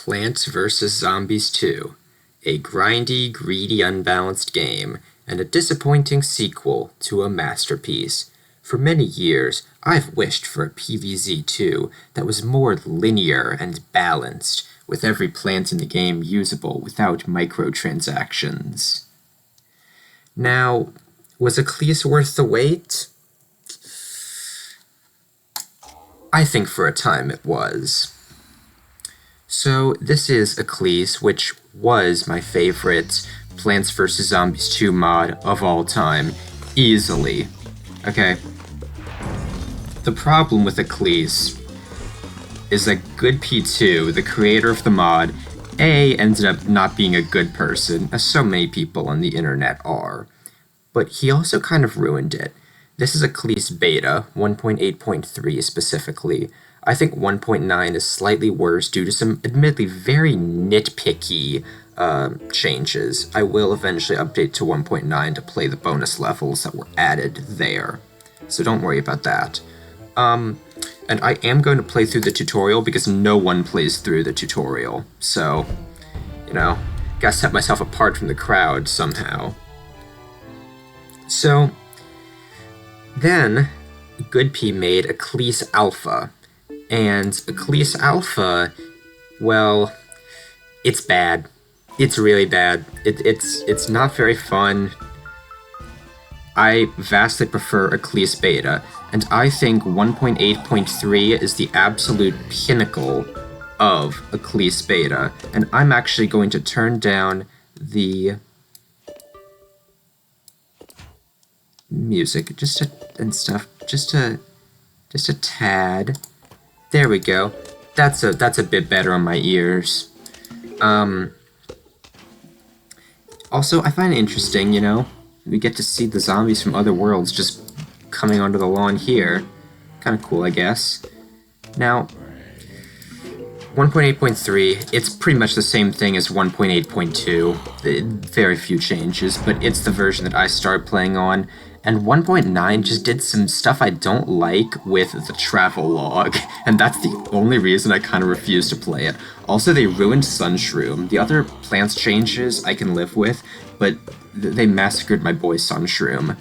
Plants vs. Zombies 2, a grindy, greedy, unbalanced game, and a disappointing sequel to a masterpiece. For many years, I've wished for a PvZ 2 that was more linear and balanced, with every plant in the game usable without microtransactions. Now, was ECLISE worth the wait? I think for a time it was. So this is ECLISE, which was my favorite Plants vs. Zombies 2 mod of all time, easily. Okay. The problem with ECLISE is that GoodP2, the creator of the mod, ended up not being a good person, as so many people on the internet are, but he also kind of ruined it. This is ECLISE Beta, 1.8.3 specifically. I think 1.9 is slightly worse due to some admittedly very nitpicky changes. I will eventually update to 1.9 to play the bonus levels that were added there, so don't worry about that. And I am going to play through the tutorial because no one plays through the tutorial, so, you know, gotta set myself apart from the crowd somehow. So, then, GoodP made ECLISE Alpha, and ECLISE Alpha, well, it's bad. It's really bad. It's not very fun. I vastly prefer ECLISE Beta, and I think 1.8.3 is the absolute pinnacle of ECLISE Beta, and I'm actually going to turn down the music just a tad. There we go. That's a bit better on my ears. Also, I find it interesting, you know, we get to see the zombies from other worlds just coming onto the lawn here. Kind of cool, I guess. Now, 1.8.3, it's pretty much the same thing as 1.8.2. Very few changes, but it's the version that I started playing on. And 1.9 just did some stuff I don't like with the travel log, and that's the only reason I kind of refuse to play it. Also, they ruined Sunshroom. The other plants changes I can live with, but they massacred my boy Sunshroom.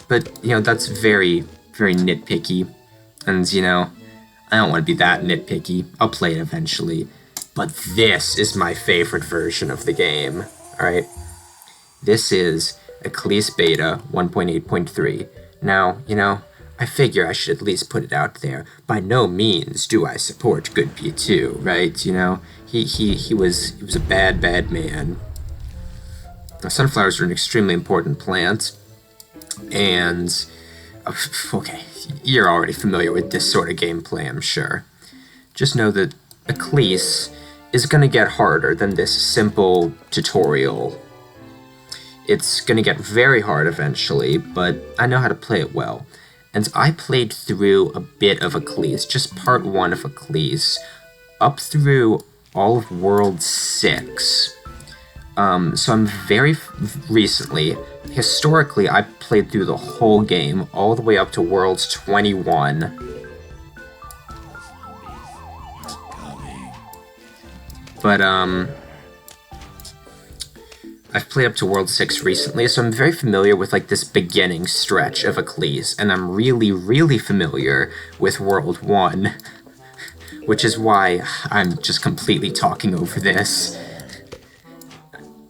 But, you know, that's very, very nitpicky, and, you know, I don't want to be that nitpicky. I'll play it eventually. But this is my favorite version of the game, alright? This is ECLISE Beta 1.8.3. Now, you know, I figure I should at least put it out there. By no means do I support GoodP2, right? You know, he was a bad man. Now, sunflowers are an extremely important plant, and okay, you're already familiar with this sort of gameplay, I'm sure. Just know that ECLISE is going to get harder than this simple tutorial. It's going to get very hard eventually, but I know how to play it well. And I played through a bit of ECLISE, just part 1 of ECLISE, up through all of World 6. So I'm very recently, historically, I played through the whole game, all the way up to World 21. But, I've played up to World 6 recently, so I'm very familiar with, like, this beginning stretch of ECLISE, and I'm really, really familiar with World 1, which is why I'm just completely talking over this.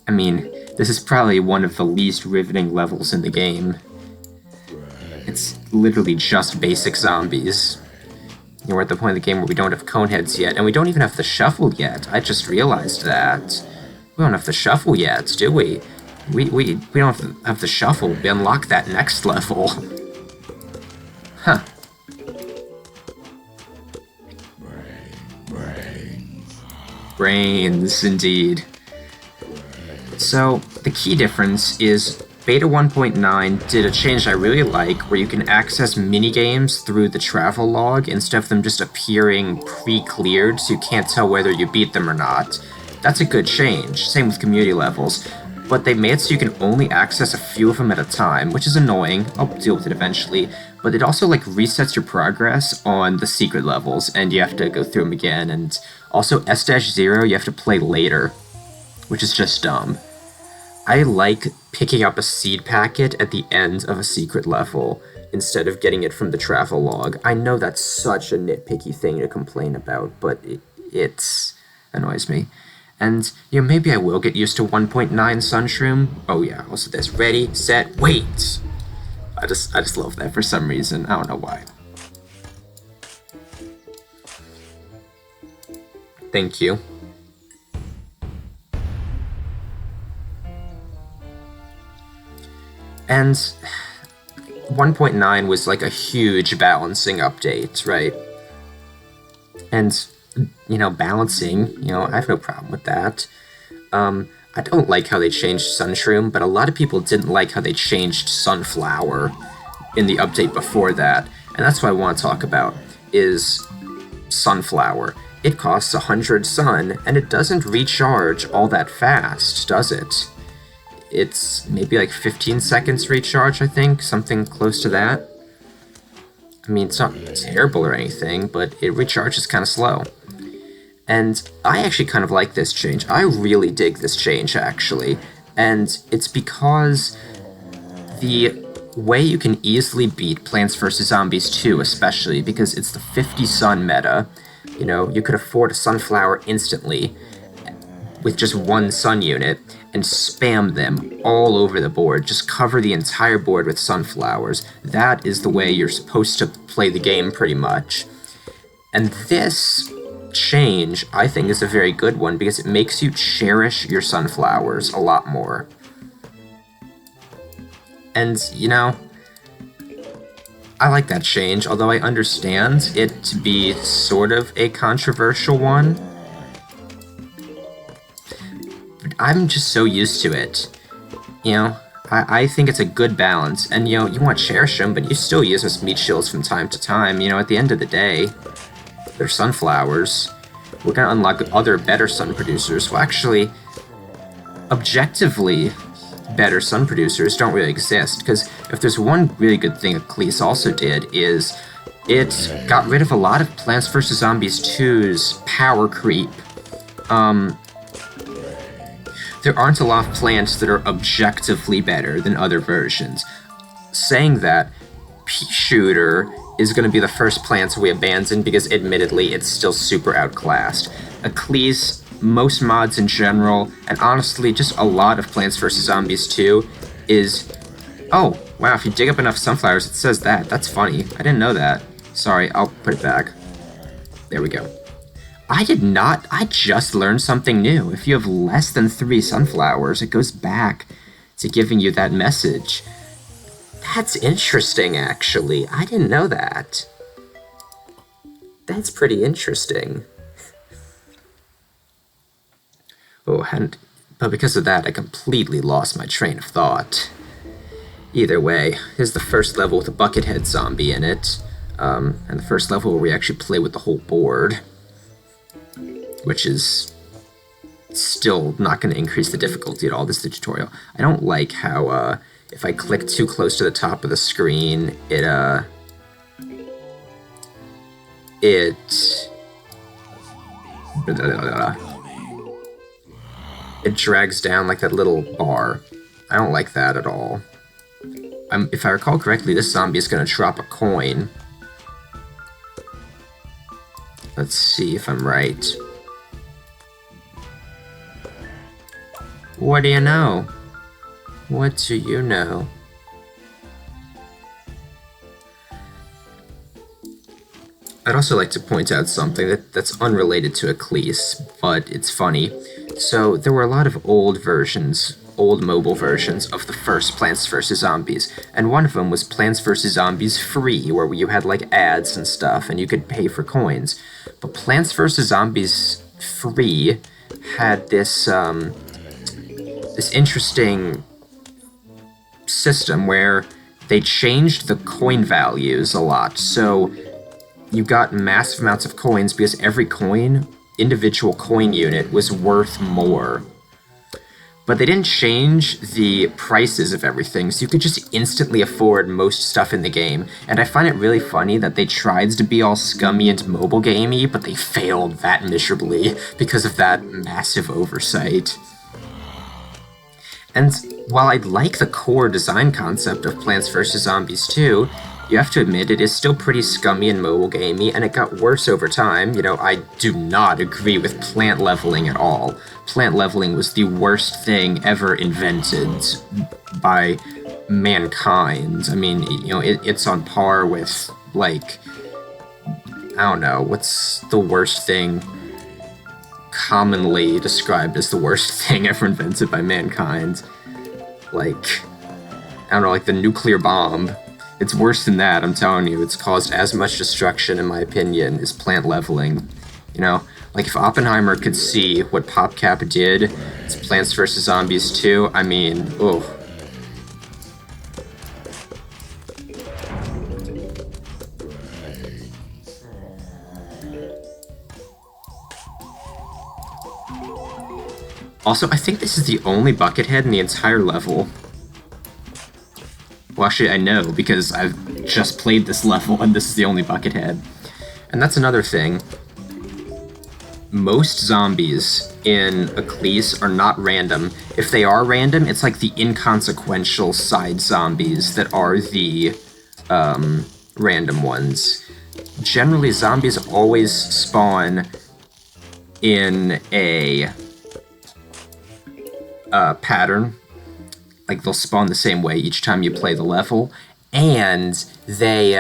I mean, this is probably one of the least riveting levels in the game. It's literally just basic zombies. You know, we're at the point of the game where we don't have coneheads yet, and we don't even have the shuffle yet. I just realized that. We don't have the shuffle yet, do we? We don't have the shuffle. We unlock that next level. Huh. Brains, indeed. So, the key difference is Beta 1.9 did a change I really like, where you can access minigames through the travel log instead of them just appearing pre-cleared, so you can't tell whether you beat them or not. That's a good change, same with community levels, but they made it so you can only access a few of them at a time, which is annoying. I'll deal with it eventually, but it also like resets your progress on the secret levels, and you have to go through them again. And also S-0 you have to play later, which is just dumb. I like picking up a seed packet at the end of a secret level instead of getting it from the travel log. I know that's such a nitpicky thing to complain about, but it annoys me. And, you know, maybe I will get used to 1.9 Sunshroom. Oh yeah, also this. Ready, set, wait! I just love that for some reason. I don't know why. Thank you. And 1.9 was like a huge balancing update, right? And, you know, balancing, you know, I have no problem with that. I don't like how they changed Sunshroom, but a lot of people didn't like how they changed Sunflower in the update before that. And that's what I want to talk about, is Sunflower. It costs 100 Sun, and it doesn't recharge all that fast, does it? It's maybe like 15 seconds recharge, I think, something close to that. I mean, it's not terrible or anything, but it recharges kind of slow. And I actually kind of like this change. I really dig this change, actually. And it's because the way you can easily beat Plants vs. Zombies 2, especially, because it's the 50 Sun meta. You know, you could afford a Sunflower instantly with just one Sun unit and spam them all over the board. Just cover the entire board with Sunflowers. That is the way you're supposed to play the game, pretty much. And this change, I think, is a very good one because it makes you cherish your Sunflowers a lot more. And, you know, I like that change, although I understand it to be sort of a controversial one. But I'm just so used to it. You know, I think it's a good balance, and, you know, you want to cherish them, but you still use those meat shields from time to time. You know, at the end of the day, they're Sunflowers. We're going to unlock other better Sun producers. Well, actually, objectively, better Sun producers don't really exist, because if there's one really good thing ECLISE also did, is it got rid of a lot of Plants vs. Zombies 2's power creep. There aren't a lot of plants that are objectively better than other versions. Saying that, Pea Shooter is going to be the first plants we abandon because, admittedly, it's still super outclassed. ECLISE, most mods in general, and honestly, just a lot of Plants vs. Zombies 2 is... Oh, wow, if you dig up enough Sunflowers, it says that. That's funny. I didn't know that. Sorry, I'll put it back. There we go. I just learned something new. If you have less than 3 Sunflowers, it goes back to giving you that message. That's interesting, actually. I didn't know that. That's pretty interesting. But because of that, I completely lost my train of thought. Either way, here's the first level with a Buckethead zombie in it, and the first level where we actually play with the whole board, which is still not going to increase the difficulty at all. This is the tutorial. I don't like how, if I click too close to the top of the screen, it drags down like that little bar. I don't like that at all. If I recall correctly, this zombie is going to drop a coin. Let's see if I'm right. What do you know? What do you know? I'd also like to point out something that's unrelated to ECLISE, but it's funny. So there were a lot of old mobile versions of the first Plants vs. Zombies, and one of them was Plants vs. Zombies Free, where you had like ads and stuff, and you could pay for coins. But Plants vs. Zombies Free had this interesting system where they changed the coin values a lot. So you got massive amounts of coins because every individual coin unit was worth more. but they didn't change the prices of everything, so you could just instantly afford most stuff in the game. And I find it really funny that they tried to be all scummy and mobile gamey, but they failed that miserably because of that massive oversight. And while I like the core design concept of Plants vs. Zombies 2, you have to admit it is still pretty scummy and mobile gamey, and it got worse over time. You know, I do not agree with plant leveling at all. Plant leveling was the worst thing ever invented by mankind. I mean, you know, it's on par with, like, I don't know, what's the worst thing commonly described as the worst thing ever invented by mankind? Like, I don't know, like the nuclear bomb. It's worse than that, I'm telling you. It's caused as much destruction, in my opinion, as plant leveling. You know, like if Oppenheimer could see what PopCap did to Plants vs. Zombies 2, I mean, oh. Also, I think this is the only Buckethead in the entire level. Well, actually, I know, because I've just played this level, and this is the only Buckethead. And that's another thing. Most zombies in ECLISE are not random. If they are random, it's like the inconsequential side zombies that are the random ones. Generally, zombies always spawn in a pattern. Like, they'll spawn the same way each time you play the level, and they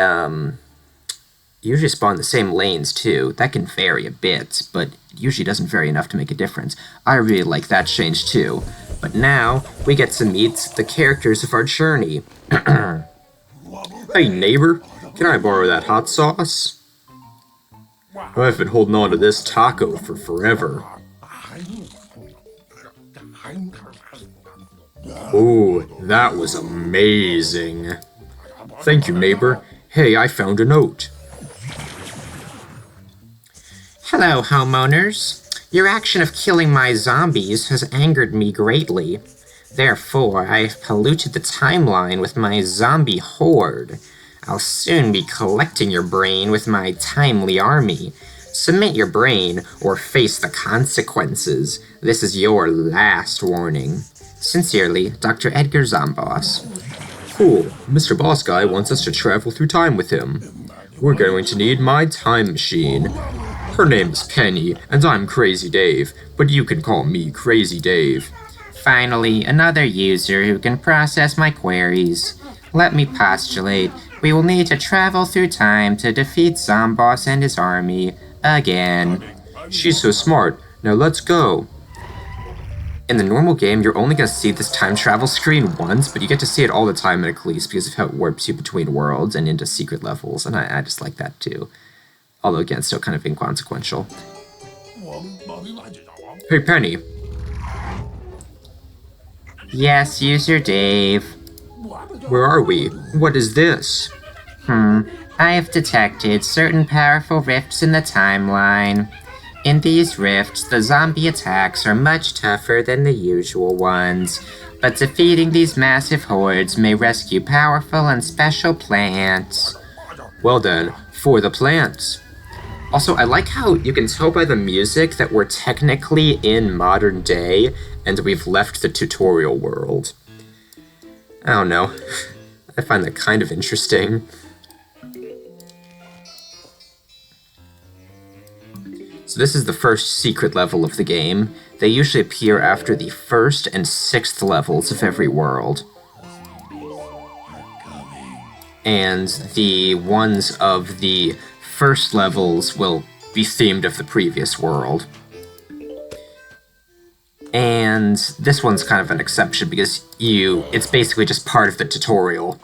usually spawn the same lanes too. That can vary a bit, but it usually doesn't vary enough to make a difference. I really like that change too. But now, we get to meet the characters of our journey. Hey neighbor, can I borrow that hot sauce? I've been holding on to this taco for forever. Oh, that was amazing. Thank you, neighbor. Hey, I found a note. Hello, homeowners. Your action of killing my zombies has angered me greatly. Therefore, I've polluted the timeline with my zombie horde. I'll soon be collecting your brain with my timely army. Submit your brain or face the consequences. This is your last warning. Sincerely, Dr. Edgar Zomboss. Cool. Mr. Boss Guy wants us to travel through time with him. We're going to need my time machine. Her name's Penny, and I'm Crazy Dave, but you can call me Crazy Dave. Finally, another user who can process my queries. Let me postulate. We will need to travel through time to defeat Zomboss and his army. Again. She's so smart. Now let's go. In the normal game, you're only going to see this time travel screen once, but you get to see it all the time in ECLISE because of how it warps you between worlds and into secret levels, and I just like that too. Although, again, still kind of inconsequential. Hey, Penny. Yes, user Dave. Where are we? What is this? I have detected certain powerful rifts in the timeline. In these rifts, the zombie attacks are much tougher than the usual ones, but defeating these massive hordes may rescue powerful and special plants. Well then, for the plants. Also, I like how you can tell by the music that we're technically in modern day, and we've left the tutorial world. I don't know. I find that kind of interesting. So this is the first secret level of the game. They usually appear after the 1st and 6th levels of every world. And the ones of the first levels will be themed of the previous world. And this one's kind of an exception because it's basically just part of the tutorial.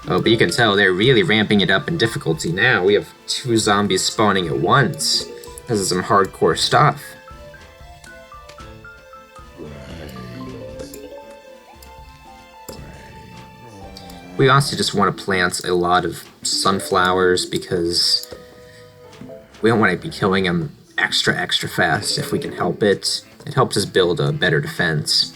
Oh, but you can tell they're really ramping it up in difficulty now. We have 2 zombies spawning at once. This is some hardcore stuff. We also just want to plant a lot of sunflowers because we don't want to be killing them extra fast if we can help it. It helps us build a better defense.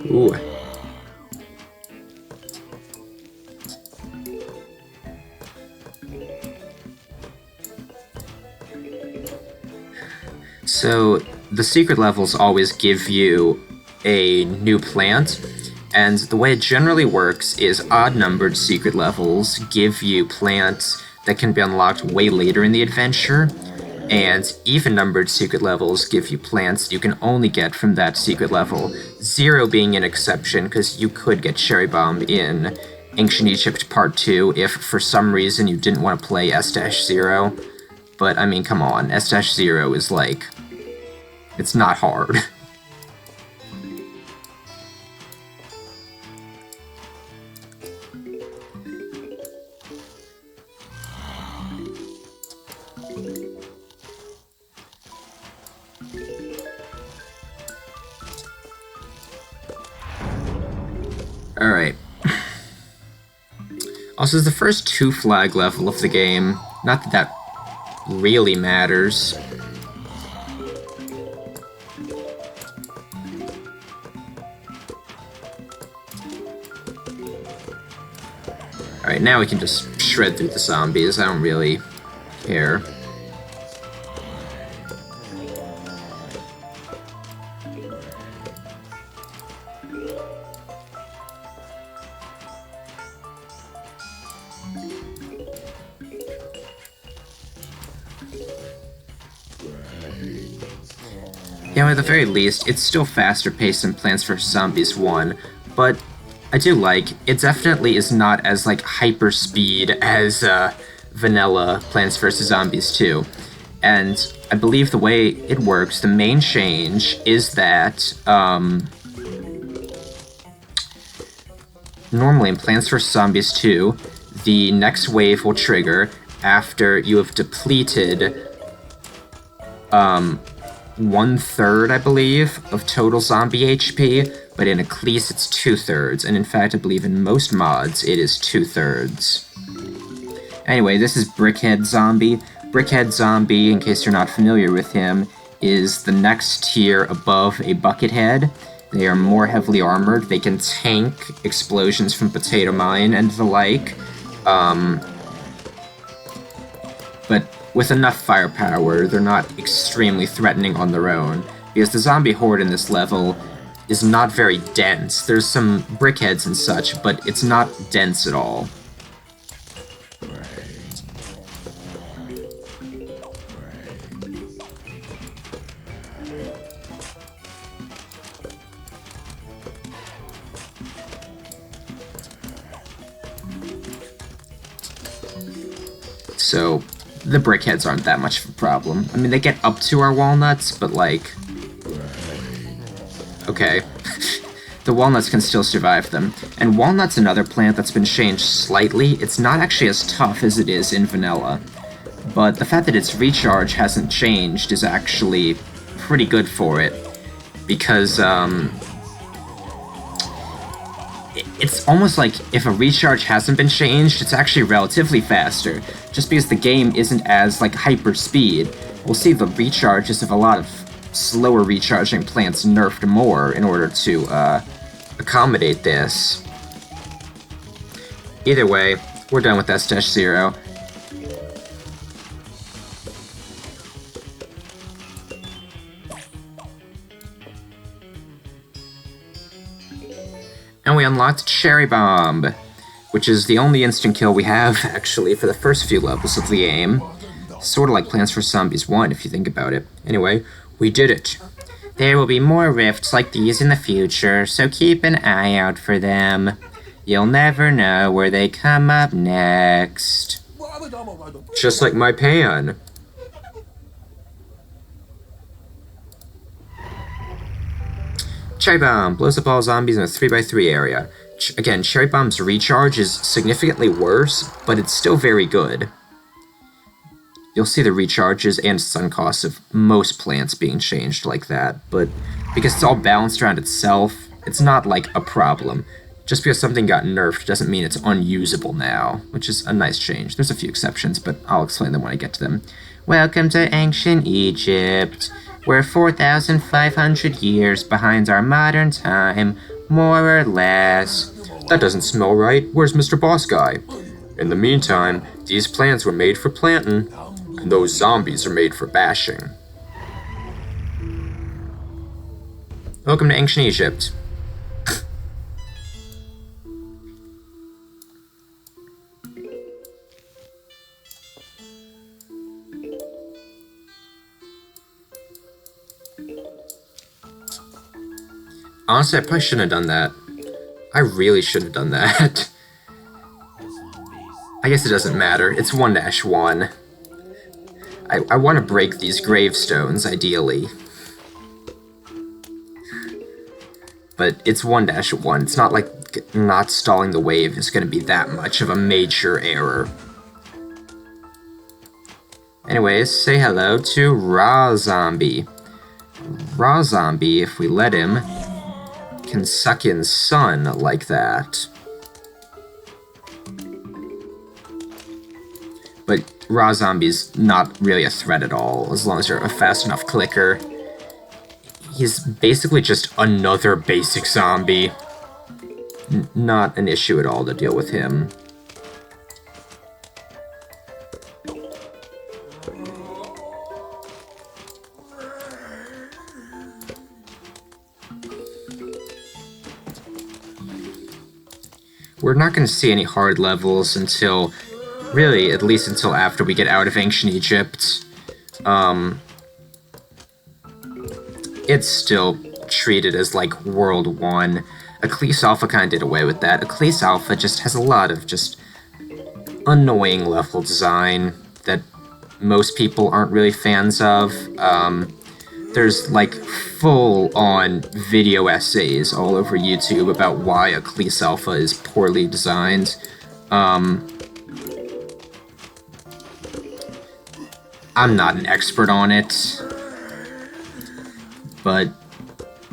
Ooh. So the secret levels always give you a new plant, and the way it generally works is odd-numbered secret levels give you plants that can be unlocked way later in the adventure, and even-numbered secret levels give you plants you can only get from that secret level, 0 being an exception, because you could get Cherry Bomb in Ancient Egypt Part 2 if for some reason you didn't want to play S-0. But, I mean, come on, S-0 is like... it's not hard. Alright. Also, the first 2 flag level of the game, not that that really matters. Alright, now we can just shred through the zombies. I don't really care. Yeah, at the very least, it's still faster paced than Plants vs. Zombies 1, but I do like, it definitely is not as, like, hyper speed as vanilla Plants vs. Zombies 2. And I believe the way it works, the main change is that, normally in Plants vs. Zombies 2, the next wave will trigger after you have depleted, 1/3, I believe, of total zombie HP, but in ECLISE it's 2/3, and in fact I believe in most mods it is 2/3. Anyway, this is Brickhead Zombie. Brickhead Zombie, in case you're not familiar with him, is the next tier above a Buckethead. They are more heavily armored, they can tank explosions from Potato Mine and the like, but with enough firepower, they're not extremely threatening on their own, because the zombie horde in this level is not very dense. There's some brickheads and such, but it's not dense at all. So the brickheads aren't that much of a problem. I mean, they get up to our walnuts, but like... okay. The walnuts can still survive them. And walnut's another plant that's been changed slightly. It's not actually as tough as it is in vanilla. But the fact that its recharge hasn't changed is actually pretty good for it. Because, it's almost like if a recharge hasn't been changed, it's actually relatively faster, just because the game isn't as, like, hyper speed. We'll see the recharges of a lot of slower recharging plants nerfed more in order to, accommodate this. Either way, we're done with S-0. And we unlocked Cherry Bomb, which is the only instant kill we have, actually, for the first few levels of the game. Sort of like Plants vs. Zombies 1, if you think about it. Anyway, we did it. There will be more rifts like these in the future, so keep an eye out for them. You'll never know where they come up next. Just like my pan. Cherry Bomb blows up all zombies in a 3x3 area. Again, Cherry Bomb's recharge is significantly worse, but it's still very good. You'll see the recharges and stun costs of most plants being changed like that, but because it's all balanced around itself, it's not like a problem. Just because something got nerfed doesn't mean it's unusable now, which is a nice change. There's a few exceptions, but I'll explain them when I get to them. Welcome to ancient Egypt. We're 4,500 years behind our modern time, more or less. That doesn't smell right. Where's Mr. Boss Guy? In the meantime, these plants were made for planting, and those zombies are made for bashing. Welcome to ancient Egypt. Honestly, I probably shouldn't have done that. I really shouldn't have done that. I guess it doesn't matter. It's 1-1. I want to break these gravestones, ideally. But it's 1-1. It's not like not stalling the wave is going to be that much of a major error. Anyways, say hello to Raw Zombie. Raw Zombie, if we let him, can suck in sun like that. But Raw Zombie's not really a threat at all, as long as you're a fast enough clicker. He's basically just another basic zombie. Not an issue at all to deal with him. We're not going to see any hard levels until, really, at least until after we get out of ancient Egypt. It's still treated as, like, World 1. ECLISE Alpha kind of did away with that. ECLISE Alpha just has a lot of just annoying level design that most people aren't really fans of. There's, like, full-on video essays all over YouTube about why ECLISE Alpha is poorly designed. I'm not an expert on it, but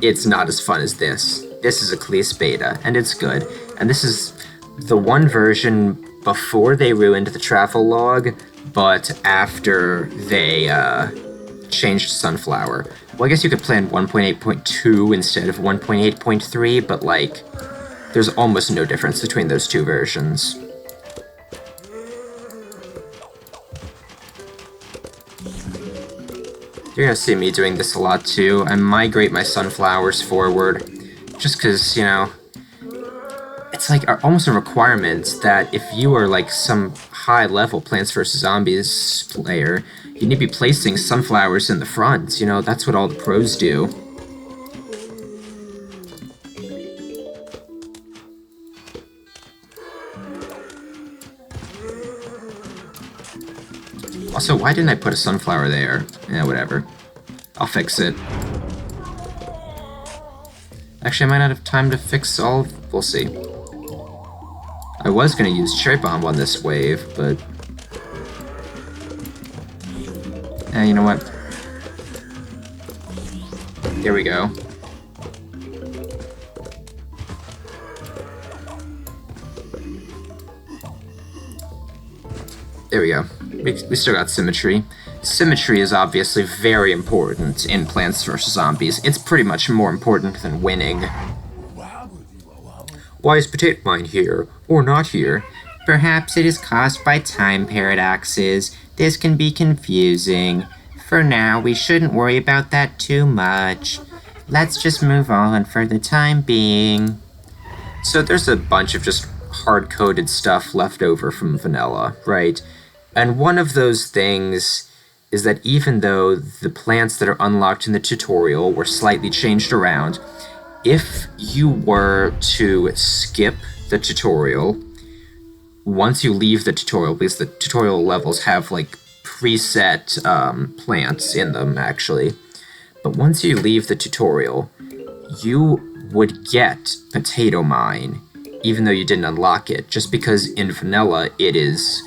it's not as fun as this. This is ECLISE Beta, and it's good. And this is the one version before they ruined the travel log, but after they, changed Sunflower. Well, I guess you could play in 1.8.2 instead of 1.8.3, but, like, there's almost no difference between those two versions. You're gonna see me doing this a lot, too. I migrate my sunflowers forward, just because, you know, it's, like, almost a requirement that if you are, like, some high-level Plants vs. Zombies player, you need to be placing sunflowers in the front. You know, that's what all the pros do. Also, why didn't I put a sunflower there? Yeah, whatever. I'll fix it. Actually, I might not have time to fix all... We'll see. I was going to use Cherry Bomb on this wave, but... you know what? Here we go. There we go. We still got symmetry. Symmetry is obviously very important in Plants vs. Zombies. It's pretty much more important than winning. Why is Potato Mine here, or not here? Perhaps it is caused by time paradoxes. This can be confusing. For now, we shouldn't worry about that too much. Let's just move on for the time being. So there's a bunch of just hard-coded stuff left over from vanilla, right? And one of those things is that even though the plants that are unlocked in the tutorial were slightly changed around, if you were to skip the tutorial, once you leave the tutorial, because the tutorial levels have, like, preset plants in them, actually. But once you leave the tutorial, you would get Potato Mine, even though you didn't unlock it, just because in vanilla it is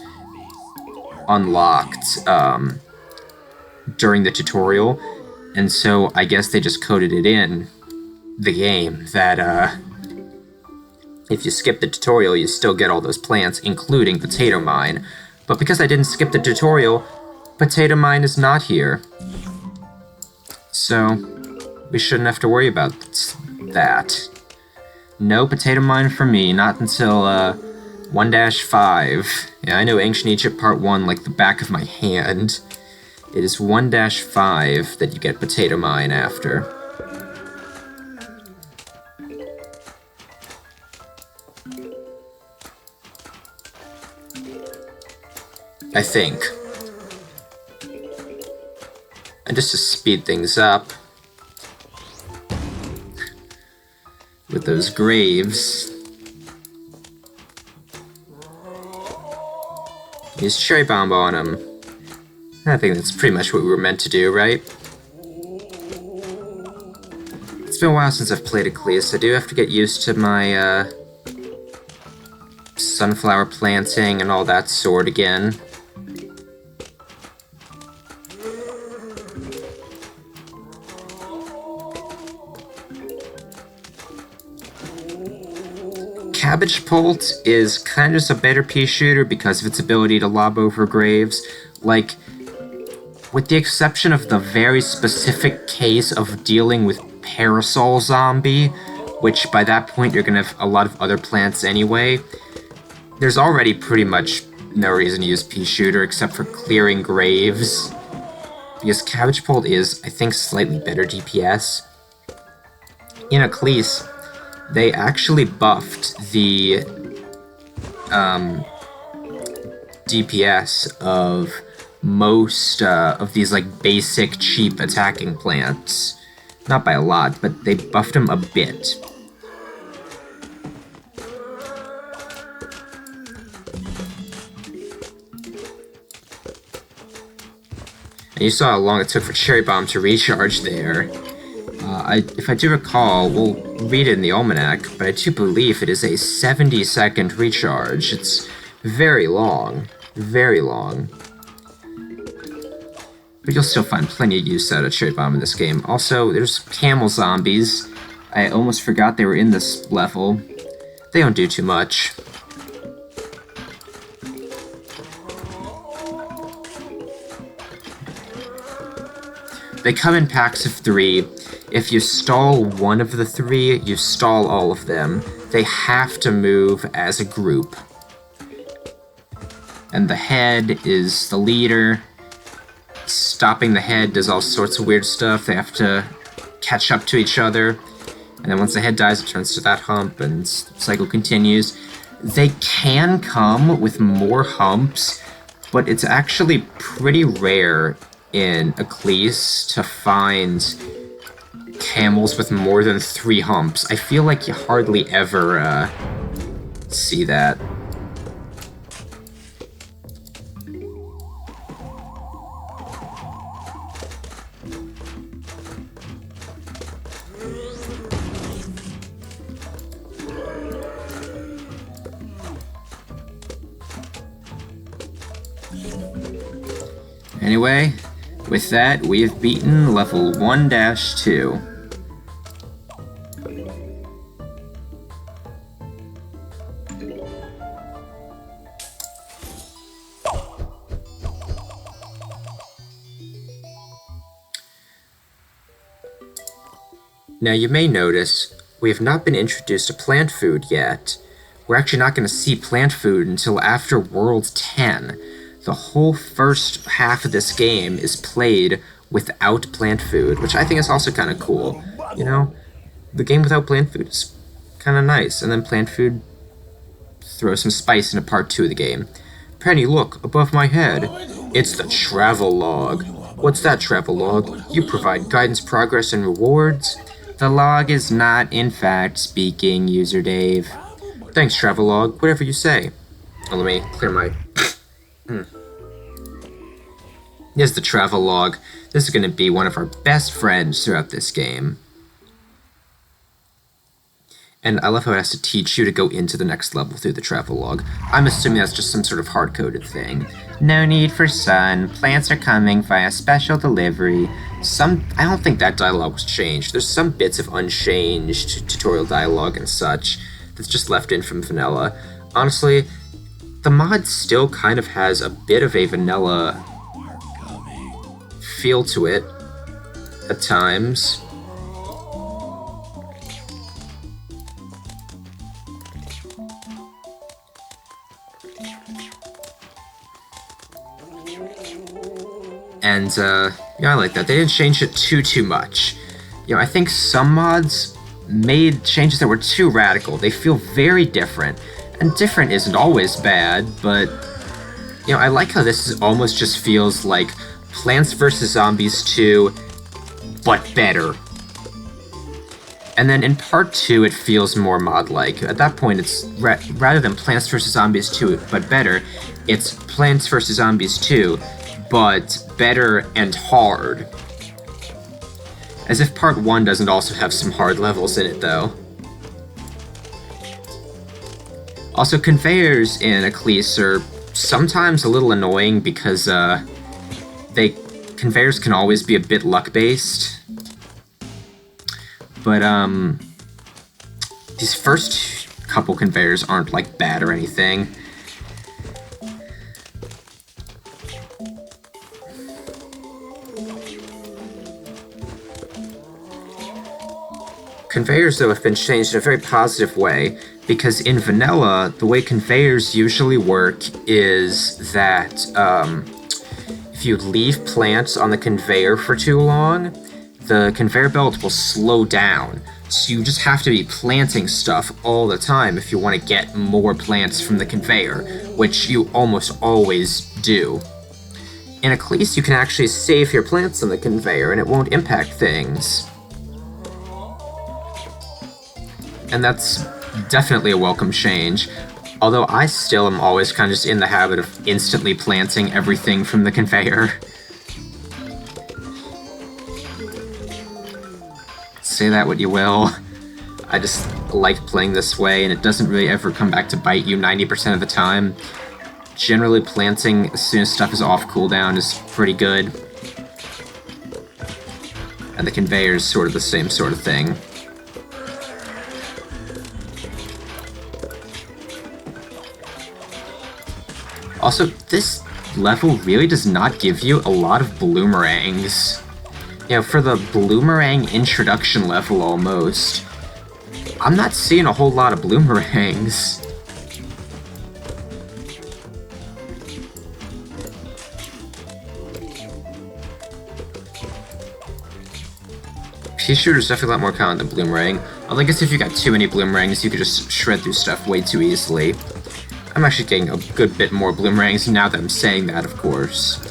unlocked during the tutorial, and so I guess they just coded it in the game that If you skip the tutorial, you still get all those plants, including Potato Mine. But because I didn't skip the tutorial, Potato Mine is not here. So, we shouldn't have to worry about that. No Potato Mine for me, not until 1-5. Yeah, I know Ancient Egypt Part 1 like the back of my hand. It is 1-5 that you get Potato Mine after. I think. And just to speed things up, with those graves, use Cherry Bomb on them. I think that's pretty much what we were meant to do, right? It's been a while since I've played ECLISE. I do have to get used to my sunflower planting and all that sort again. Cabbage Pult is kind of just a better pea shooter because of its ability to lob over graves. Like, with the exception of the very specific case of dealing with Parasol Zombie, which by that point you're gonna have a lot of other plants anyway, there's already pretty much no reason to use pea shooter except for clearing graves. Because Cabbage Pult is, I think, slightly better DPS. In ECLISE, they actually buffed the DPS of most of these like basic cheap attacking plants. Not by a lot, but they buffed them a bit. And you saw how long it took for Cherry Bomb to recharge there. If I do recall, we'll read it in the almanac, but I do believe it is a 70-second recharge. It's very long. Very long. But you'll still find plenty of use out of Cherry Bomb in this game. Also, there's camel zombies. I almost forgot they were in this level. They don't do too much. They come in packs of 3. If you stall one of the 3, you stall all of them. They have to move as a group. And the head is the leader. Stopping the head does all sorts of weird stuff. They have to catch up to each other. And then once the head dies, it turns to that hump, and the cycle continues. They can come with more humps, but it's actually pretty rare in ECLISE to find camels with more than 3 humps. I feel like you hardly ever see that. Anyway, with that, we have beaten level 1-2. Now you may notice, we have not been introduced to plant food yet. We're actually not going to see plant food until after World 10. The whole first half of this game is played without plant food, which I think is also kind of cool. You know, the game without plant food is kind of nice, and then plant food throws some spice into part 2 of the game. Penny, look, above my head. It's the travel log. What's that travel log? You provide guidance, progress, and rewards? The log is not, in fact, speaking, user Dave. Thanks, travel log. Whatever you say. Oh, let me clear my... Here's the travel log. This is going to be one of our best friends throughout this game. And I love how it has to teach you to go into the next level through the travel log. I'm assuming that's just some sort of hard-coded thing. No need for sun. Plants are coming via special delivery. I don't think that dialogue was changed. There's some bits of unchanged tutorial dialogue and such. that's just left in from vanilla. Honestly, the mod still kind of has a bit of a vanilla feel to it at times. And, yeah, I like that. They didn't change it too much. You know, I think some mods made changes that were too radical. They feel very different. And different isn't always bad, but, you know, I like how this almost just feels like Plants vs. Zombies 2, but better. And then in part 2, it feels more mod-like. At that point, it's rather than Plants vs. Zombies 2, but better, it's Plants vs. Zombies 2, but better and hard. As if part 1 doesn't also have some hard levels in it, though. Also, conveyors in ECLISE are sometimes a little annoying because, conveyors can always be a bit luck-based. But, these first couple conveyors aren't, like, bad or anything. Conveyors, though, have been changed in a very positive way, because in vanilla, the way conveyors usually work is that, if you leave plants on the conveyor for too long, the conveyor belt will slow down. So you just have to be planting stuff all the time if you want to get more plants from the conveyor, which you almost always do. In ECLISE, you can actually save your plants on the conveyor and it won't impact things. And that's definitely a welcome change, although I still am always kind of just in the habit of instantly planting everything from the conveyor. Say that what you will. I just like playing this way, and it doesn't really ever come back to bite you 90% of the time. Generally, planting as soon as stuff is off cooldown is pretty good. And the conveyor is sort of the same sort of thing. Also, this level really does not give you a lot of bloomerangs. You know, for the bloomerang introduction level almost, I'm not seeing a whole lot of bloomerangs. Pea shooter's definitely a lot more common than bloomerang. Although I guess if you got too many bloomerangs, you could just shred through stuff way too easily. I'm actually getting a good bit more bloomerangs now that I'm saying that, of course.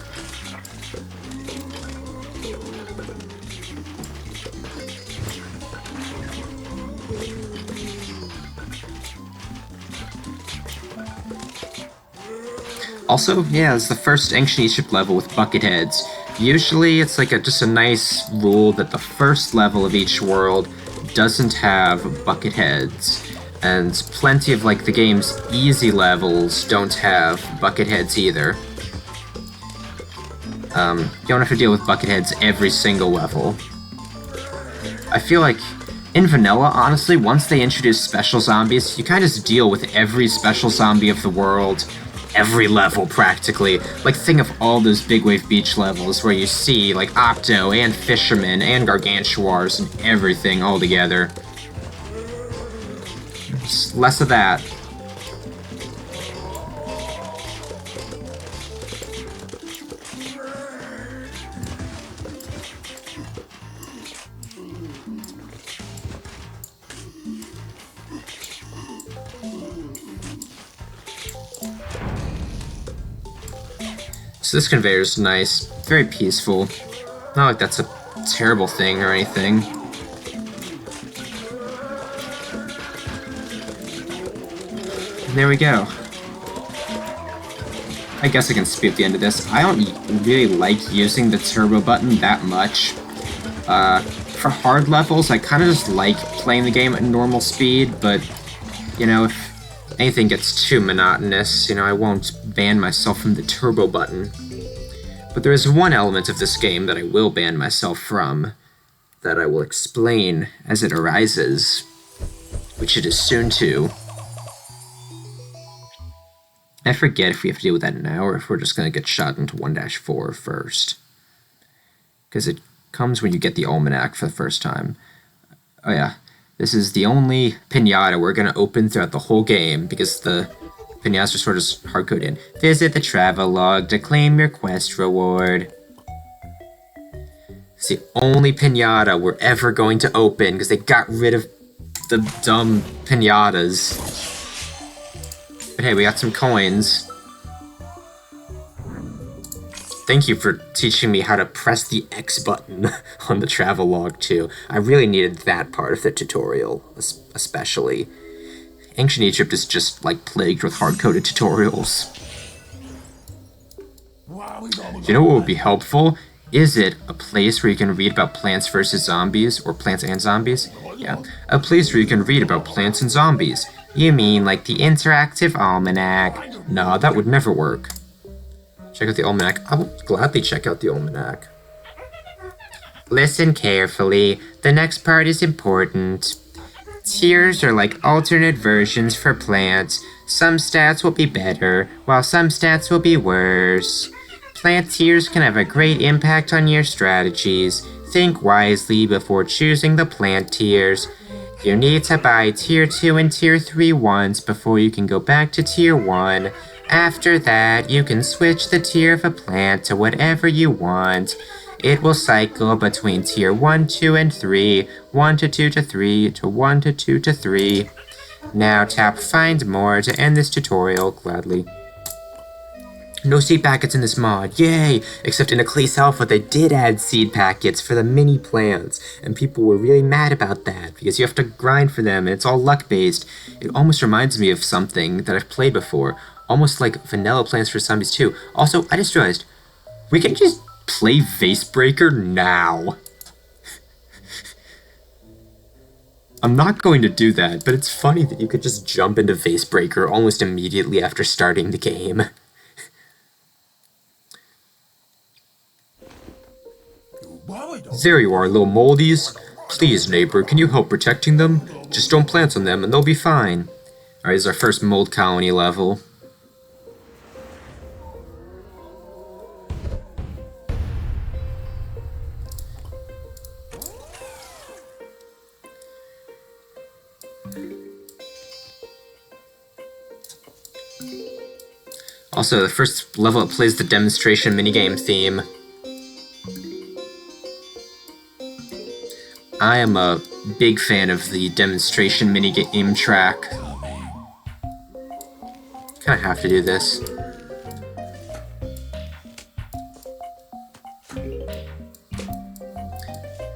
Also, yeah, it's the first Ancient Egypt level with bucket heads. Usually it's like just a nice rule that the first level of each world doesn't have bucket heads. And plenty of, like, the game's easy levels don't have bucket heads either. You don't have to deal with bucket heads every single level. I feel like in vanilla, honestly, once they introduce special zombies, you kind of just deal with every special zombie of the world, every level practically. Like, think of all those Big Wave Beach levels where you see, like, Octo and Fisherman and Gargantuars and everything all together. Just less of that. So this conveyor is nice, very peaceful. Not like that's a terrible thing or anything. And there we go. I guess I can speed up the end of this. I don't really like using the turbo button that much. For hard levels, I kind of just like playing the game at normal speed, but, you know, if anything gets too monotonous, you know, I won't ban myself from the turbo button. But there is one element of this game that I will ban myself from, that I will explain as it arises, which it is soon to. I forget if we have to deal with that now or if we're just going to get shot into 1-4 first. Because it comes when you get the almanac for the first time. Oh yeah, this is the only pinata we're going to open throughout the whole game because the pinatas are sort of hard-coded in. Visit the travel log to claim your quest reward. It's the only pinata we're ever going to open because they got rid of the dumb pinatas. But hey, we got some coins. Thank you for teaching me how to press the X button on the travel log too. I really needed that part of the tutorial, especially. Ancient Egypt is just like plagued with hard-coded tutorials. You know what would be helpful? Is it a place where you can read about Plants vs. Zombies, or Plants and Zombies? Yeah, a place where you can read about plants and zombies. You mean like the interactive almanac? Nah, that would never work. Check out the almanac. I will gladly check out the almanac. Listen carefully. The next part is important. Tiers are like alternate versions for plants. Some stats will be better, while some stats will be worse. Plant tiers can have a great impact on your strategies. Think wisely before choosing the plant tiers. You need to buy Tier 2 and Tier 3 once before you can go back to Tier 1. After that, you can switch the tier of a plant to whatever you want. It will cycle between Tier 1, 2, and 3, 1 to 2 to 3, to 1 to 2 to 3. Now tap Find More to end this tutorial, gladly. No seed packets in this mod, yay! Except in ECLISE Alpha they did add seed packets for the mini plants, and people were really mad about that, because you have to grind for them, and it's all luck-based. It almost reminds me of something that I've played before, almost like Vanilla Plants vs. Zombies 2. Also, I just realized, we can just play Vase Breaker now. I'm not going to do that, but it's funny that you could just jump into Vase Breaker almost immediately after starting the game. There you are, little moldies. Please, neighbor, can you help protecting them? Just don't plant on them and they'll be fine. Alright, this is our first mold colony level. Also, the first level it plays the demonstration minigame theme. I am a big fan of the demonstration minigame track. Kinda have to do this.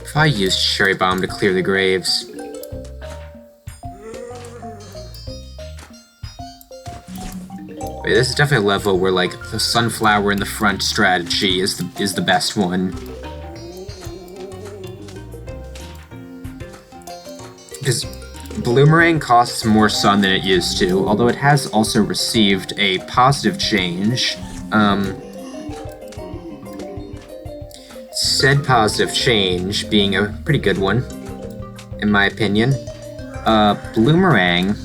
If I used Cherry Bomb to clear the graves. Wait, this is definitely a level where, like, the sunflower in the front strategy is the best one. Because Bloomerang costs more sun than it used to, although it has also received a positive change. Said positive change being a pretty good one, in my opinion. Bloomerang...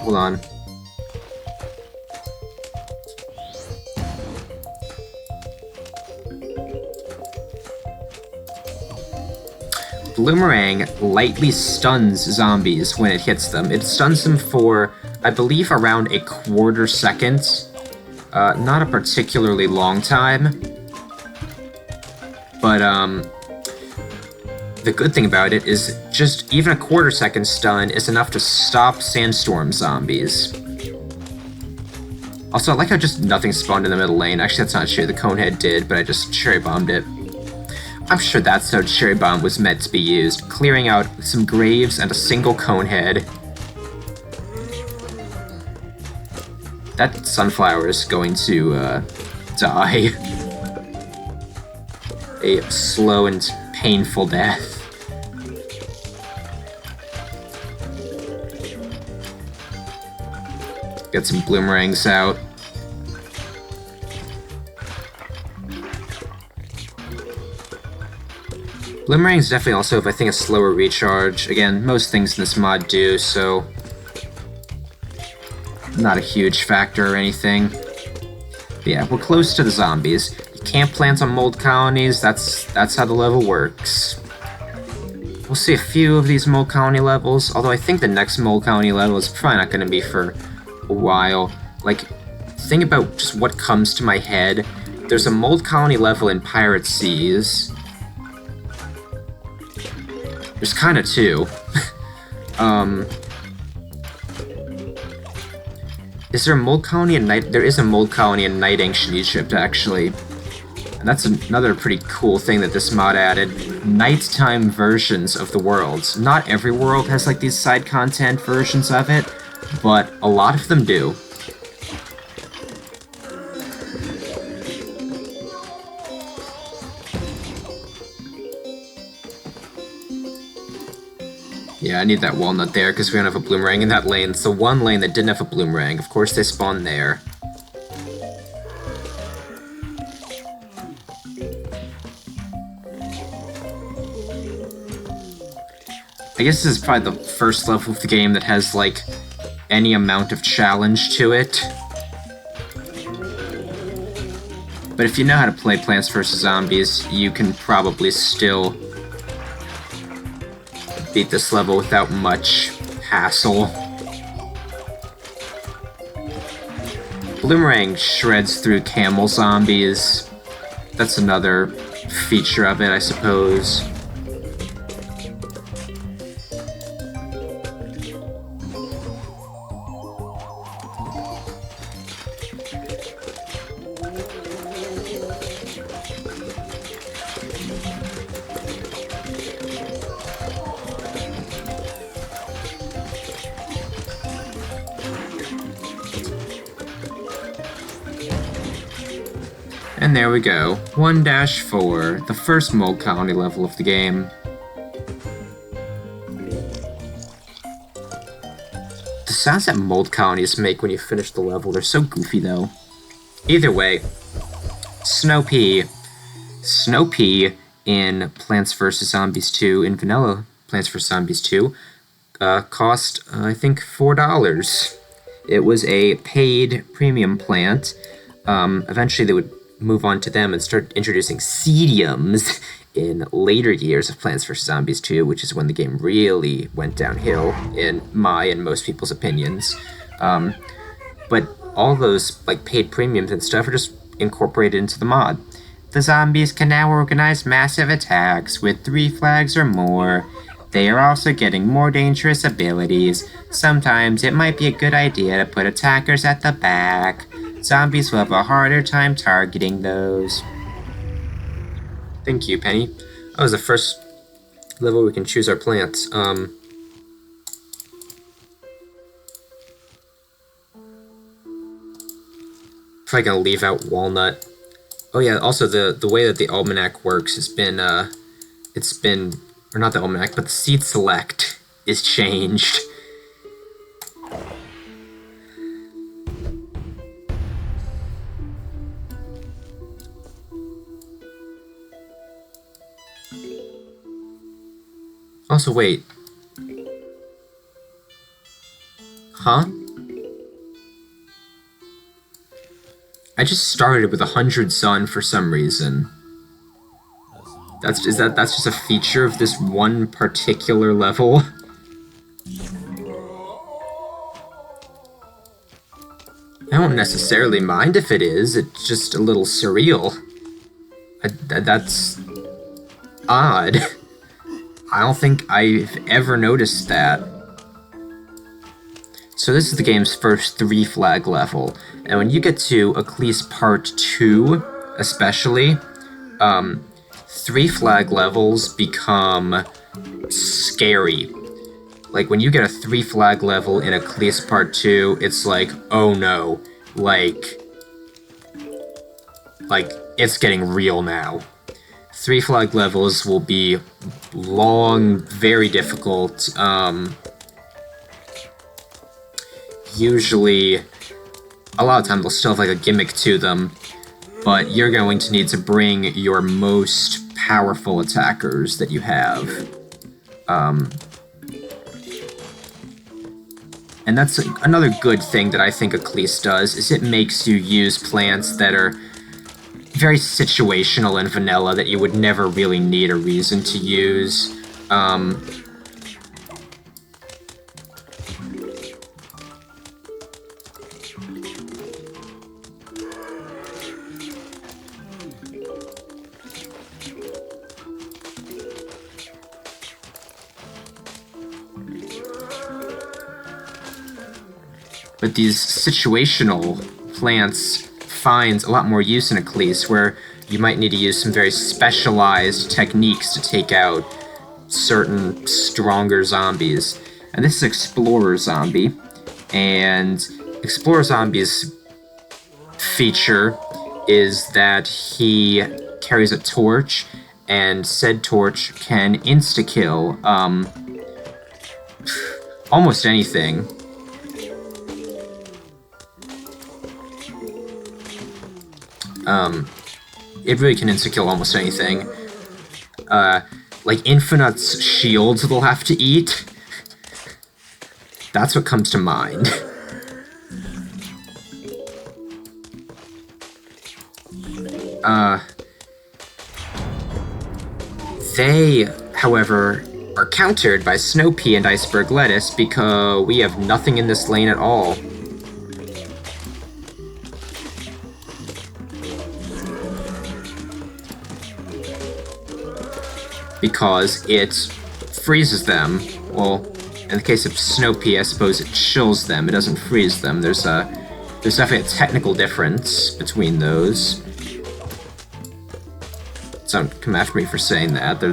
Hold on. Bloomerang lightly stuns zombies when it hits them. It stuns them for, I believe, around a quarter second. Not a particularly long time. But, the good thing about it is just even a quarter second stun is enough to stop sandstorm zombies. Also, I like how just nothing spawned in the middle lane. Actually, that's not true. The Conehead did, but I just cherry bombed it. I'm sure that's how Cherry Bomb was meant to be used, clearing out some graves and a single Conehead. That sunflower is going to, die. A slow and painful death. Get some bloomerangs out. Bloomerang's definitely also, I think, a slower recharge. Again, most things in this mod do, so... not a huge factor or anything. But yeah, we're close to the zombies. You can't plant on mold colonies, that's how the level works. We'll see a few of these mold colony levels, although I think the next mold colony level is probably not going to be for a while. Like, think about just what comes to my head. There's a mold colony level in Pirate Seas. There's kind of two. Is there a mold colony in Night? There is a mold colony in Night Ancient Egypt, actually. And that's another pretty cool thing that this mod added. Nighttime versions of the worlds. Not every world has like these side content versions of it, but a lot of them do. Yeah, I need that walnut there because we don't have a bloomerang in that lane. It's the one lane that didn't have a bloomerang. Of course they spawn there. I guess this is probably the first level of the game that has, like, any amount of challenge to it. But if you know how to play Plants vs. Zombies, you can probably still beat this level without much hassle. Bloomerang shreds through camel zombies. That's another feature of it, I suppose. And there we go, 1-4, the first mold colony level of the game. The sounds that mold colonies make when you finish the level, they're so goofy though. Either way, Snow Pea. Snow Pea in Plants vs. Zombies 2, in vanilla Plants vs. Zombies 2, cost, I think, $4. It was a paid premium plant. Eventually they would move on to them and start introducing seediums in later years of Plants vs. Zombies 2, which is when the game really went downhill, in my and most people's opinions. But all those like paid premiums and stuff are just incorporated into the mod. The zombies can now organize massive attacks with 3 flags or more. They are also getting more dangerous abilities. Sometimes it might be a good idea to put attackers at the back. Zombies will have a harder time targeting those. Thank you, Penny. That was the first level we can choose our plants. Probably gonna leave out walnut. Oh yeah, also the way that the almanac works has been, or not the almanac, but the seed select is changed. Also, wait. Huh? I just started with 100 sun for some reason. That's just a feature of this one particular level? I don't necessarily mind if it is, it's just a little surreal. That's odd. I don't think I've ever noticed that. So this is the game's first 3 flag level, and when you get to ECLISE Part 2, especially, 3 flag levels become scary. Like, when you get a 3 flag level in ECLISE Part 2, it's like, oh no, like, it's getting real now. 3 flag levels will be long, very difficult. Usually, a lot of times they'll still have like a gimmick to them, but you're going to need to bring your most powerful attackers that you have. And that's another good thing that I think ECLISE does, is it makes you use plants that are very situational in vanilla that you would never really need a reason to use. But these situational plants find a lot more use in ECLISE, where you might need to use some very specialized techniques to take out certain stronger zombies. And this is Explorer Zombie, and Explorer Zombie's feature is that he carries a torch, and said torch can insta-kill almost anything. It really can insta-kill almost anything. Like Infinite's shields they'll have to eat. That's what comes to mind. They, however, are countered by Snow Pea and Iceberg Lettuce because we have nothing in this lane at all. Because it freezes them. Well, in the case of Snow Pea, I suppose it chills them. It doesn't freeze them. There's definitely a technical difference between those. Don't come after me for saying that.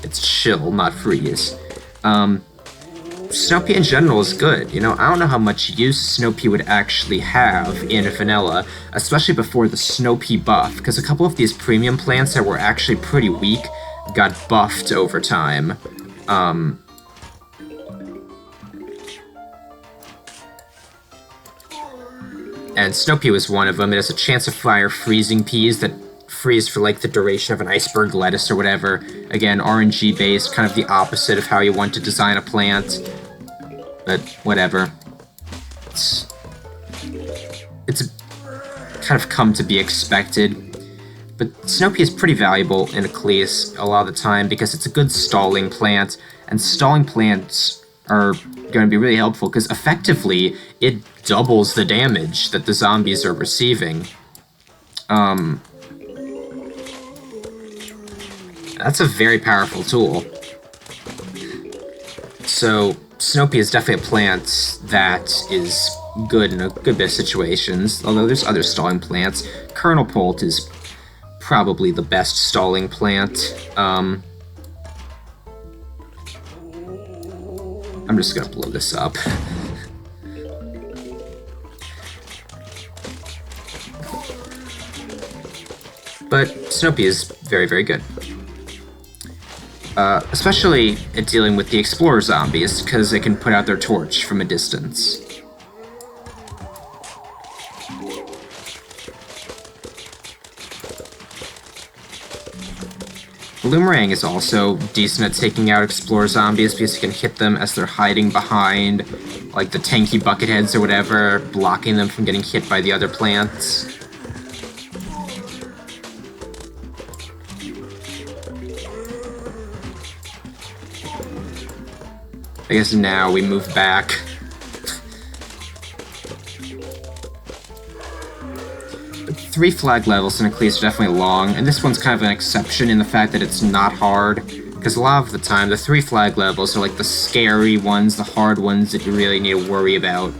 It's chill, not freeze. Snow Pea in general is good. You know, I don't know how much use Snow Pea would actually have in vanilla, especially before the Snow Pea buff, because a couple of these premium plants that were actually pretty weak got buffed over time. And Snow Pea was one of them. It has a chance to fire freezing peas that freeze for like the duration of an iceberg lettuce or whatever. Again, RNG based, kind of the opposite of how you want to design a plant. But whatever. It's kind of come to be expected. But Snow Pea is pretty valuable in ECLISE a lot of the time because it's a good stalling plant, and stalling plants are going to be really helpful because effectively it doubles the damage that the zombies are receiving. That's a very powerful tool. So Snow Pea is definitely a plant that is good in a good bit of situations, although there's other stalling plants. Kernel Pult is probably the best stalling plant. I'm just gonna blow this up. But Snow Pea is very, very good. Especially at dealing with the Explorer zombies, because they can put out their torch from a distance. Bloomerang is also decent at taking out Explorer zombies because you can hit them as they're hiding behind, like, the tanky bucketheads or whatever, blocking them from getting hit by the other plants. I guess now we move back. But 3 flag levels in ECLISE are definitely long, and this one's kind of an exception in the fact that it's not hard, because a lot of the time the 3 flag levels are like the scary ones, the hard ones that you really need to worry about.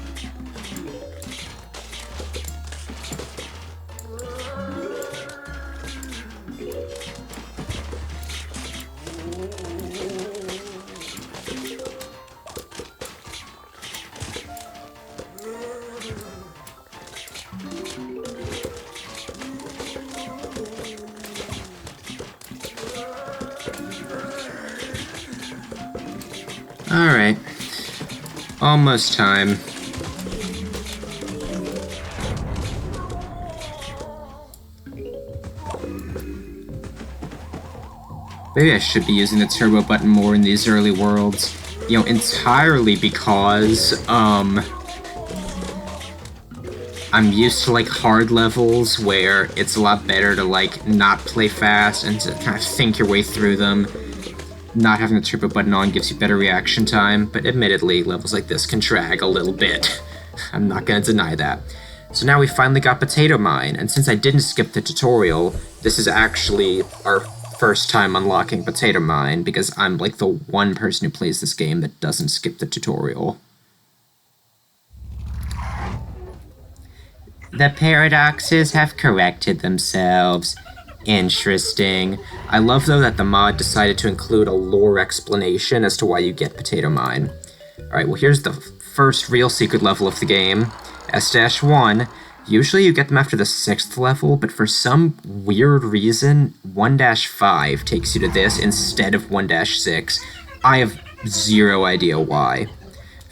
Alright. Almost time. Maybe I should be using the turbo button more in these early worlds. entirely because, I'm used to, like, hard levels where it's a lot better to, like, not play fast and to kind of think your way through them. Not having the turbo button on gives you better reaction time, but admittedly, levels like this can drag a little bit. I'm not gonna deny that. So now we finally got Potato Mine, and since I didn't skip the tutorial, this is actually our first time unlocking Potato Mine, because I'm like the one person who plays this game that doesn't skip the tutorial. The paradoxes have corrected themselves. Interesting. I love, though, that the mod decided to include a lore explanation as to why you get Potato Mine. Alright, well, here's the first real secret level of the game, S-1. Usually you get them after the 6th level, but for some weird reason, 1-5 takes you to this instead of 1-6. I have zero idea why.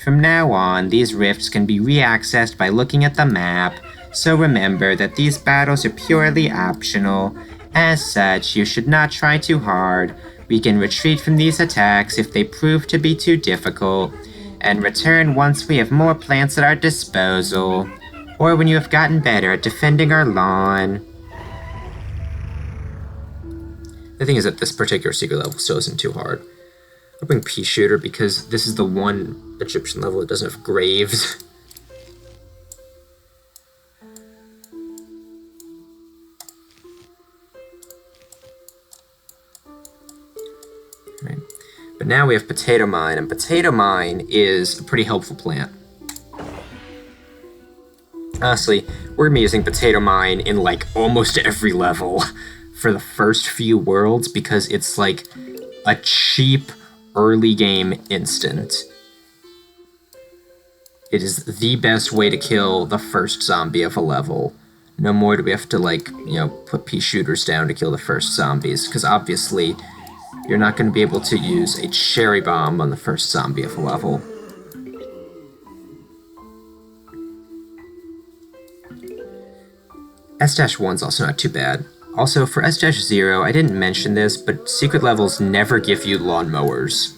From now on, these rifts can be re-accessed by looking at the map, so remember that these battles are purely optional. As such, you should not try too hard. We can retreat from these attacks if they prove to be too difficult, and return once we have more plants at our disposal, or when you have gotten better at defending our lawn. The thing is that this particular secret level still isn't too hard. I'll bring Pea Shooter because this is the one Egyptian level that doesn't have graves. Right. But now we have Potato Mine, and Potato Mine is a pretty helpful plant. Honestly, we're gonna be using Potato Mine in like almost every level for the first few worlds because it's like a cheap early game instant. It is the best way to kill the first zombie of a level. No more do we have to, like, put pea shooters down to kill the first zombies, because obviously you're not going to be able to use a cherry bomb on the first zombie of a level. S-1's also not too bad. Also, for S-0, I didn't mention this, but secret levels never give you lawnmowers.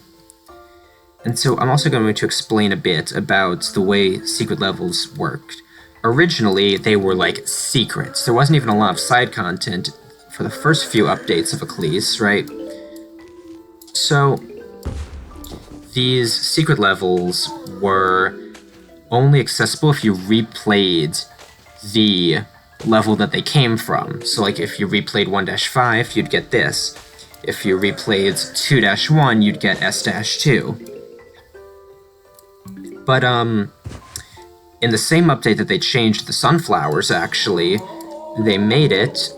And so I'm also going to explain a bit about the way secret levels worked. Originally, they were like secrets. There wasn't even a lot of side content for the first few updates of ECLISE, right? So, these secret levels were only accessible if you replayed the level that they came from. So, like, if you replayed 1-5, you'd get this. If you replayed 2-1, you'd get S-2. But, in the same update that they changed the sunflowers, actually, they made it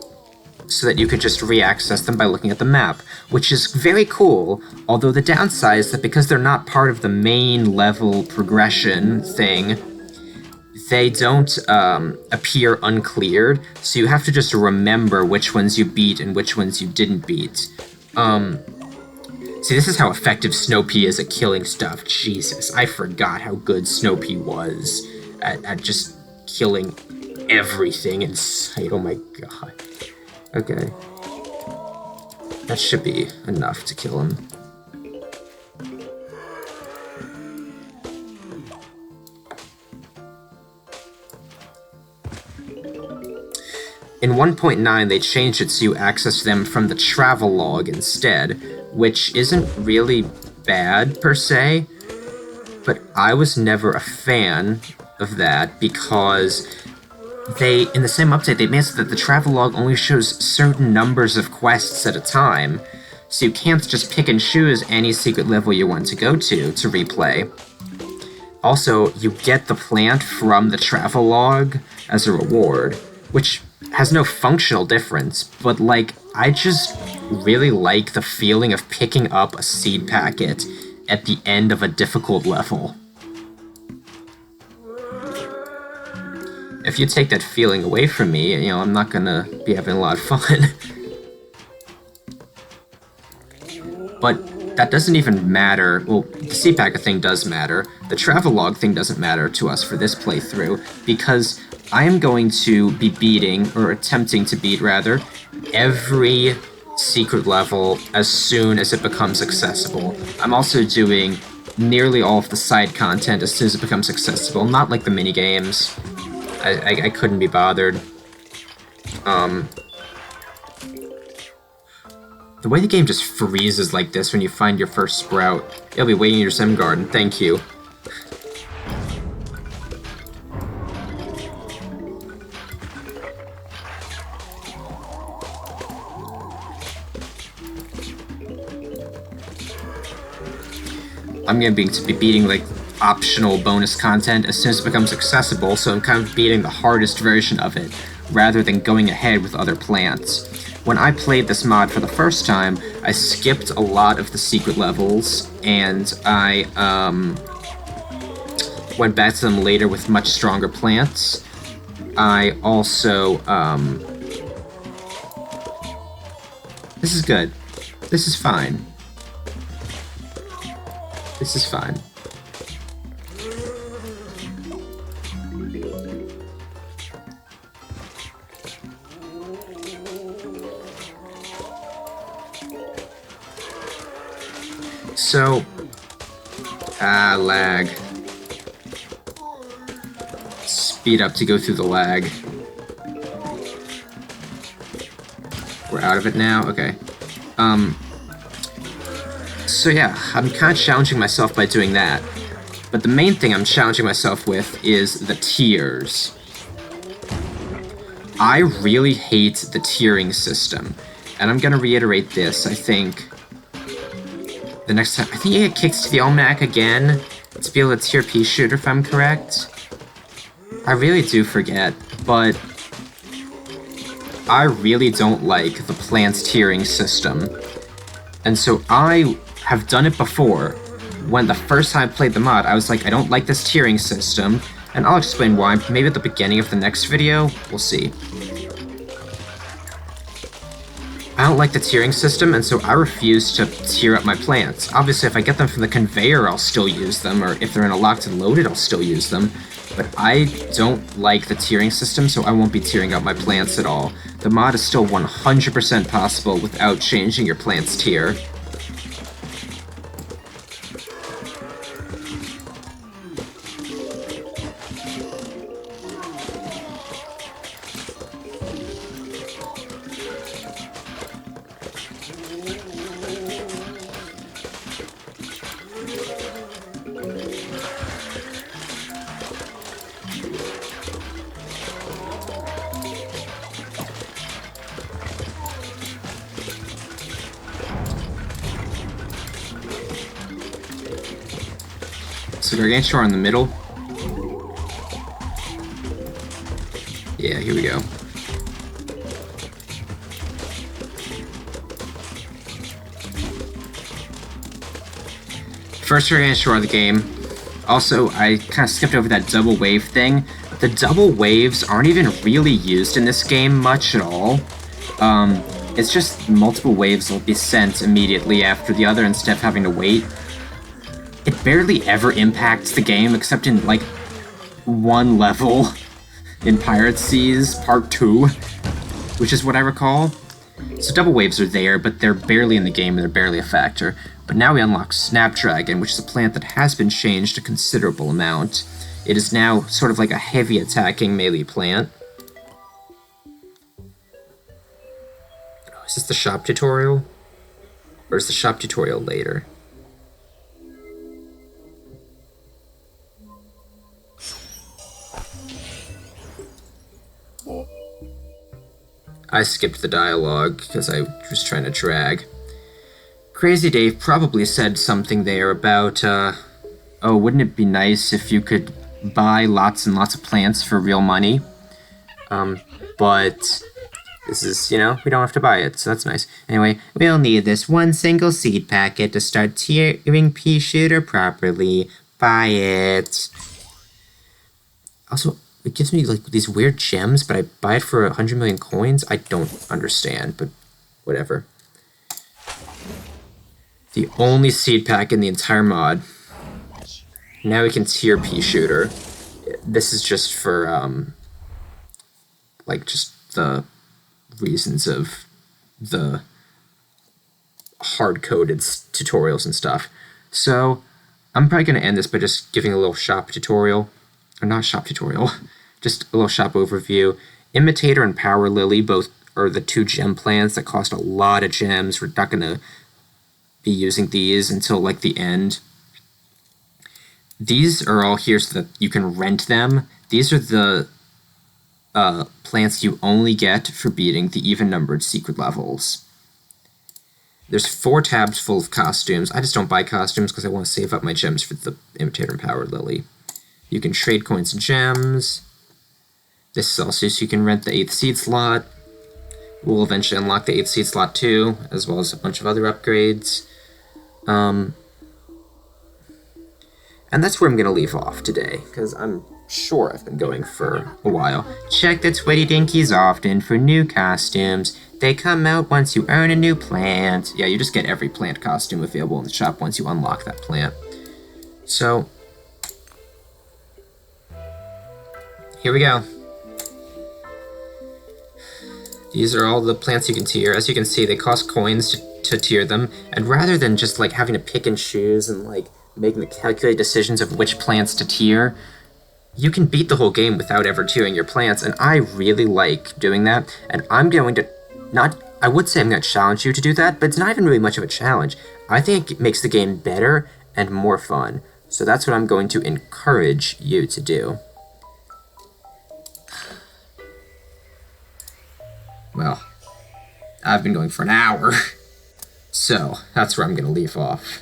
so that you could just re-access them by looking at the map, which is very cool, although the downside is that because they're not part of the main level progression thing, they don't appear uncleared, so you have to just remember which ones you beat and which ones you didn't beat. See, this is how effective Snowpea is at killing stuff. Jesus, I forgot how good Snowpea was at just killing everything in sight. Oh my god. Okay. That should be enough to kill him. In 1.9, they changed it so you access them from the travel log instead, which isn't really bad per se, but I was never a fan of that because in the same update, they made it so that the travel log only shows certain numbers of quests at a time, so you can't just pick and choose any secret level you want to go to replay. Also, you get the plant from the travel log as a reward, which has no functional difference, but, like, I just really like the feeling of picking up a seed packet at the end of a difficult level. If you take that feeling away from me, I'm not gonna be having a lot of fun. But that doesn't even matter. Well, the seed packet thing does matter. The travelogue thing doesn't matter to us for this playthrough, because I am going to be beating, or attempting to beat rather, every secret level as soon as it becomes accessible. I'm also doing nearly all of the side content as soon as it becomes accessible. Not like the mini games. I couldn't be bothered. The way the game just freezes like this when you find your first sprout. You'll be waiting in your sim garden. Thank you. I'm going to be beating, like, optional bonus content as soon as it becomes accessible, so I'm kind of beating the hardest version of it, rather than going ahead with other plants. When I played this mod for the first time, I skipped a lot of the secret levels, and I, went back to them later with much stronger plants. I also, This is good. This is fine. This is fine. So, lag. Speed up to go through the lag. We're out of it now? Okay. So yeah, I'm kind of challenging myself by doing that. But the main thing I'm challenging myself with is the tiers. I really hate the tiering system. And I'm gonna reiterate this, I think. The next time, I think you get kicks to the almanac again to be able to tier pea shooter if I'm correct. I really do forget, but I really don't like the plants tiering system. And so I have done it before. When the first time I played the mod, I was like, I don't like this tiering system, and I'll explain why, maybe at the beginning of the next video, we'll see. I don't like the tiering system, and so I refuse to tier up my plants. Obviously, if I get them from the conveyor, I'll still use them, or if they're in a locked and loaded, I'll still use them. But I don't like the tiering system, so I won't be tiering up my plants at all. The mod is still 100% possible without changing your plants tier. So Gargantua in the middle. Yeah, here we go. First Gargantua of the game. Also, I kind of skipped over that double wave thing. The double waves aren't even really used in this game much at all. It's just multiple waves will be sent immediately after the other instead of having to wait. It barely ever impacts the game, except in, like, one level in Pirate Seas Part 2, which is what I recall. So double waves are there, but they're barely in the game, and they're barely a factor. But now we unlock Snapdragon, which is a plant that has been changed a considerable amount. It is now sort of like a heavy attacking melee plant. Oh, is this the shop tutorial? Or is the shop tutorial later? I skipped the dialogue because I was trying to drag. Crazy Dave probably said something there about, oh, wouldn't it be nice if you could buy lots and lots of plants for real money? But this is, you know, we don't have to buy it, so that's nice. Anyway, we'll need this one single seed packet to start tiering pea shooter properly. Buy it. Also, it gives me, like, these weird gems, but I buy it for 100 million coins? I don't understand, but whatever. The only seed pack in the entire mod. Now we can tier pea shooter. This is just for, like, just the reasons of the hard-coded tutorials and stuff. So, I'm probably going to end this by just giving a little shop tutorial. Or not shop tutorial, just a little shop overview. Imitator and Power Lily both are the 2 gem plants that cost a lot of gems. We're not going to be using these until like the end. These are all here so that you can rent them. These are the plants you only get for beating the even-numbered secret levels. There's 4 tabs full of costumes. I just don't buy costumes because I want to save up my gems for the Imitator and Power Lily. You can trade coins and gems. This is also so you can rent the 8th seed slot. We'll eventually unlock the 8th seed slot too, as well as a bunch of other upgrades. And that's where I'm going to leave off today, because I'm sure I've been going for a while. Check the Twitty Dinkies often for new costumes. They come out once you earn a new plant. Yeah, you just get every plant costume available in the shop once you unlock that plant. So, here we go. These are all the plants you can tier. As you can see, they cost coins to tier them, and rather than just like having to pick and choose and like making the calculated decisions of which plants to tier, you can beat the whole game without ever tiering your plants, and I really like doing that, and I'm going to I would say I'm going to challenge you to do that, but it's not even really much of a challenge. I think it makes the game better and more fun, so that's what I'm going to encourage you to do. Well, I've been going for an hour, so that's where I'm going to leave off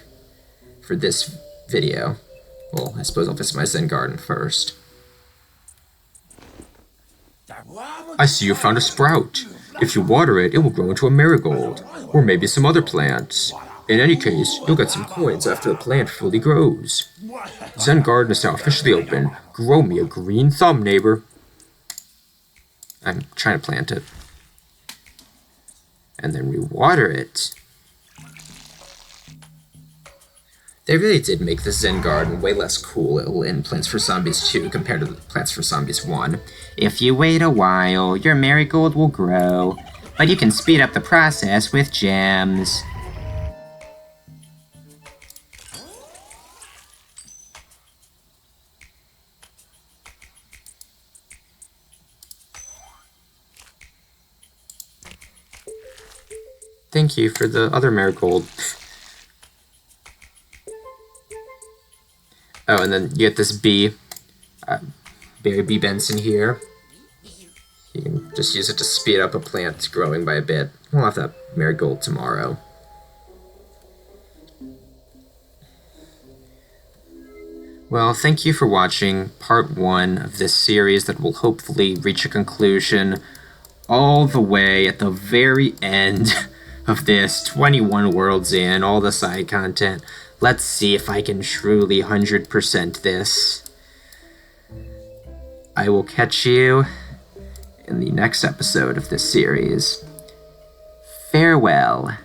for this video. Well, I suppose I'll visit my Zen garden first. I see you found a sprout. If you water it, it will grow into a marigold, or maybe some other plants. In any case, you'll get some coins after the plant fully grows. Zen garden is now officially open. Grow me a green thumb, neighbor. I'm trying to plant it. And then we water it. They really did make the Zen garden way less cool in Plants vs. Zombies 2 compared to Plants vs. Zombies 1. If you wait a while, your marigold will grow, but you can speed up the process with gems. Thank you for the other marigold. Oh, and then you get this bee, Barry B. Benson here. You can just use it to speed up a plant growing by a bit. We'll have that marigold tomorrow. Well, thank you for watching part 1 of this series that will hopefully reach a conclusion all the way at the very end of this, 21 worlds in, all the side content. Let's see if I can truly 100% this. I will catch you in the next episode of this series. Farewell.